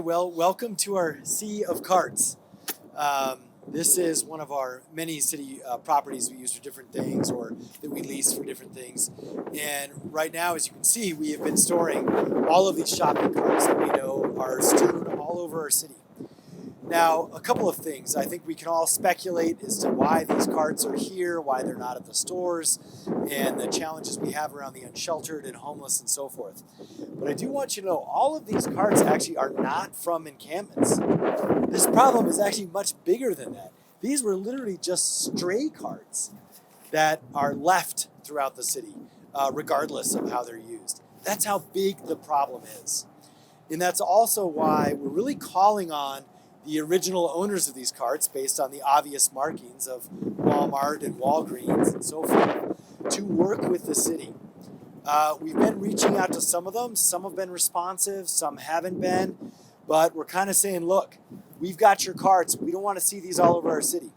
well, welcome to our Sea of Carts. This is one of our many city properties we use for different things or that we lease for different things. And right now, as you can see, we have been storing all of these shopping carts that we know are strewn all over our city. Now, a couple of things. I think we can all speculate as to why these carts are here, why they're not at the stores, and the challenges we have around the unsheltered and homeless and so forth. But I do want you to know all of these carts actually are not from encampments. This problem is actually much bigger than that. These were literally just stray carts that are left throughout the city, regardless of how they're used. That's how big the problem is. And that's also why we're really calling on the original owners of these carts, based on the obvious markings of Walmart and Walgreens and so forth, to work with the city. We've been reaching out to some of them. Some have been responsive, some haven't been. But we're kind of saying, look, we've got your carts. We don't want to see these all over our city.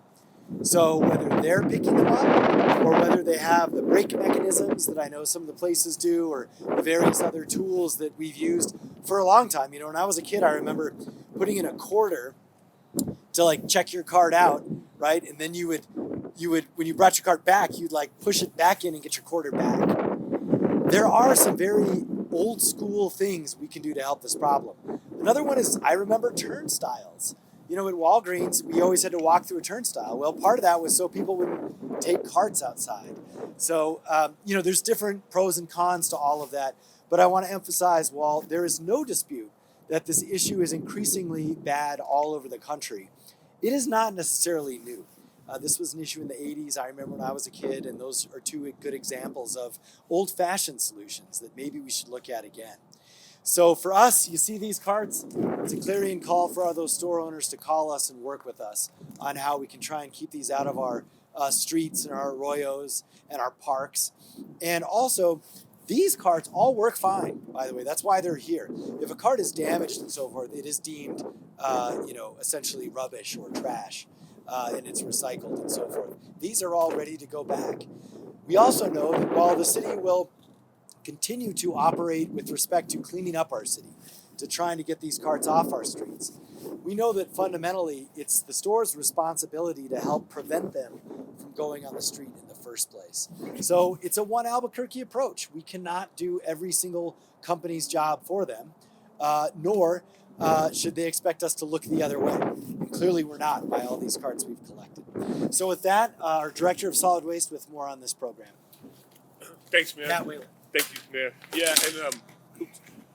So whether they're picking them up or whether they have the brake mechanisms that I know some of the places do, or the various other tools that we've used for a long time. You know, when I was a kid, I remember putting in a quarter to like check your cart out, right? And then you would when you brought your cart back, you'd like push it back in and get your quarter back. There are some very old school things we can do to help this problem. Another one is, I remember turnstiles. You know, at Walgreens, we always had to walk through a turnstile. Well, part of that was so people wouldn't take carts outside. So, you know, there's different pros and cons to all of that. But I want to emphasize, while there is no dispute that this issue is increasingly bad all over the country, it is not necessarily new. This was an issue in the 80s. I remember when I was a kid, and those are two good examples of old-fashioned solutions that maybe we should look at again. So for us, you see these carts, it's a clarion call for all those store owners to call us and work with us on how we can try and keep these out of our streets and our arroyos and our parks. And also, these carts all work fine, by the way. That's why they're here. If a cart is damaged and so forth, it is deemed, essentially rubbish or trash, and it's recycled and so forth. These are all ready to go back. We also know that while the city will continue to operate with respect to cleaning up our city, to trying to get these carts off our streets, we know that fundamentally it's the store's responsibility to help prevent them from going on the street in the first place. So it's a one Albuquerque approach. We cannot do every single company's job for them, nor should they expect us to look the other way. And clearly we're not, by all these carts we've collected. So with that, our Director of Solid Waste with more on this program. Thanks, man. Matt Whalen. Thank you, Mayor. Yeah, and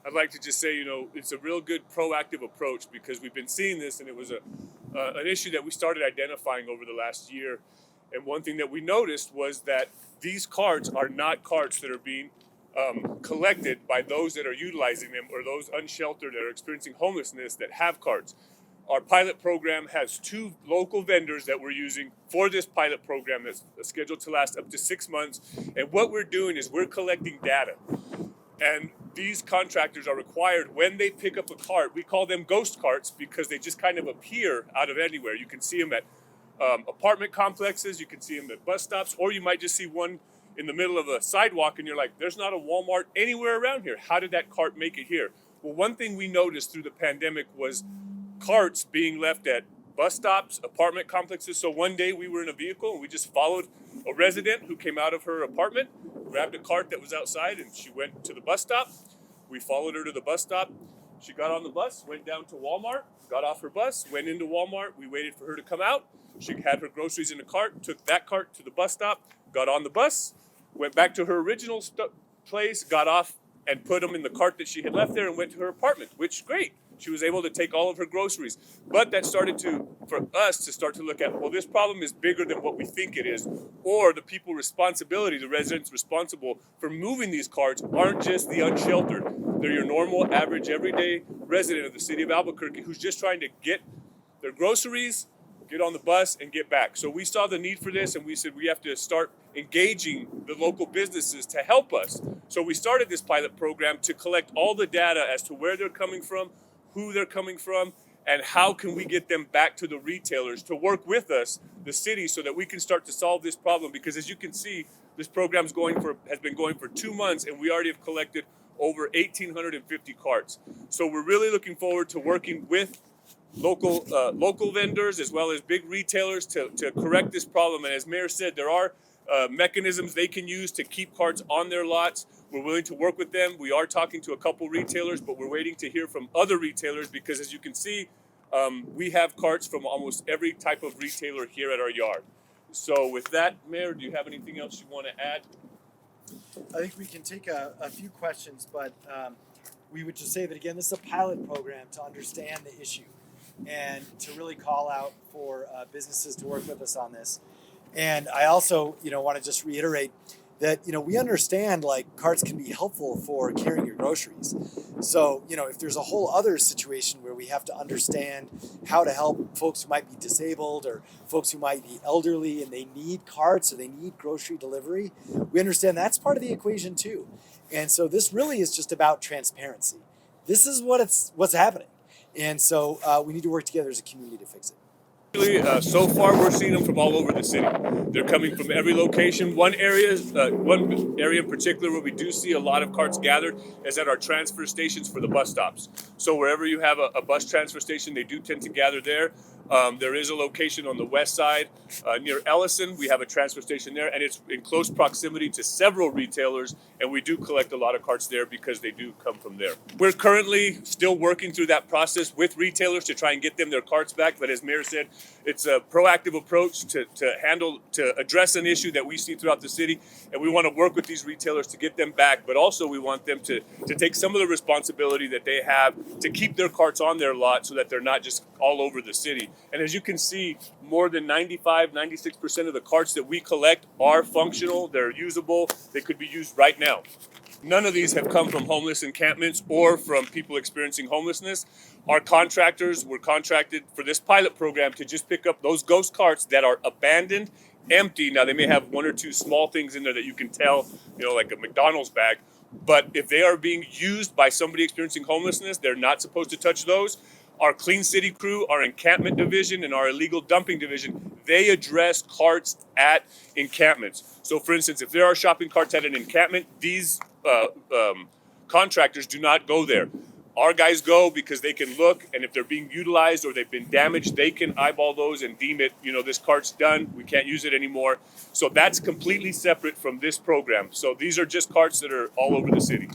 I'd like to just say, it's a real good proactive approach, because we've been seeing this, and it was an issue that we started identifying over the last year. And one thing that we noticed was that these carts are not carts that are being collected by those that are utilizing them, or those unsheltered that are experiencing homelessness that have carts. Our pilot program has 2 local vendors that we're using for this pilot program that's scheduled to last up to 6 months. And what we're doing is we're collecting data. And these contractors are required, when they pick up a cart, we call them ghost carts, because they just kind of appear out of anywhere. You can see them at apartment complexes, you can see them at bus stops, or you might just see one in the middle of a sidewalk and you're like, there's not a Walmart anywhere around here. How did that cart make it here? Well, one thing we noticed through the pandemic was carts being left at bus stops, apartment complexes. So one day we were in a vehicle and we just followed a resident who came out of her apartment, grabbed a cart that was outside, and she went to the bus stop. We followed her to the bus stop. She got on the bus, went down to Walmart, got off her bus, went into Walmart. We waited for her to come out. She had her groceries in a cart, took that cart to the bus stop, got on the bus, went back to her original place, got off and put them in the cart that she had left there, and went to her apartment, which great. She was able to take all of her groceries. But that started for us to start to look at, well, this problem is bigger than what we think it is. Or the people responsibility, the residents responsible for moving these carts aren't just the unsheltered. They're your normal, average, everyday resident of the city of Albuquerque who's just trying to get their groceries, get on the bus, and get back. So we saw the need for this, and we said we have to start engaging the local businesses to help us. So we started this pilot program to collect all the data as to where they're coming from, who they're coming from, and how can we get them back to the retailers to work with us, the city, so that we can start to solve this problem. Because as you can see, this program's has been going for 2 months, and we already have collected over 1,850 carts. So we're really looking forward to working with local vendors as well as big retailers to correct this problem. And as Mayor said, there are mechanisms they can use to keep carts on their lots. We're willing to work with them. We are talking to a couple retailers, but we're waiting to hear from other retailers because, as you can see, we have carts from almost every type of retailer here at our yard. So with that, Mayor, do you have anything else you want to add? I think we can take a few questions, but we would just say that, again, this is a pilot program to understand the issue and to really call out for businesses to work with us on this. And I also, want to just reiterate that, we understand like carts can be helpful for carrying your groceries. So, if there's a whole other situation where we have to understand how to help folks who might be disabled or folks who might be elderly and they need carts or they need grocery delivery, we understand that's part of the equation too. And so this really is just about transparency. This is what's happening. And so we need to work together as a community to fix it. So far, we're seeing them from all over the city. They're coming from every location. One area in particular where we do see a lot of carts gathered is at our transfer stations for the bus stops. So wherever you have a bus transfer station, they do tend to gather there. There is a location on the west side near Ellison. We have a transfer station there, and it's in close proximity to several retailers, and we do collect a lot of carts there because they do come from there. We're currently still working through that process with retailers to try and get them their carts back, but as Mayor said, it's a proactive approach to address an issue that we see throughout the city, and we want to work with these retailers to get them back, but also we want them to take some of the responsibility that they have to keep their carts on their lot so that they're not just all over the city. And as you can see, more than 96% of the carts that we collect are functional, they're usable, they could be used right now. None of these have come from homeless encampments or from people experiencing homelessness. Our contractors were contracted for this pilot program to just pick up those ghost carts that are abandoned, empty. Now, they may have one or two small things in there that you can tell, like a McDonald's bag. But if they are being used by somebody experiencing homelessness, they're not supposed to touch those. Our Clean City crew, our encampment division, and our illegal dumping division, they address carts at encampments. So, for instance, if there are shopping carts at an encampment, these contractors do not go there. Our guys go because they can look, and if they're being utilized or they've been damaged, they can eyeball those and deem it, this cart's done, we can't use it anymore. So that's completely separate from this program. So these are just carts that are all over the city.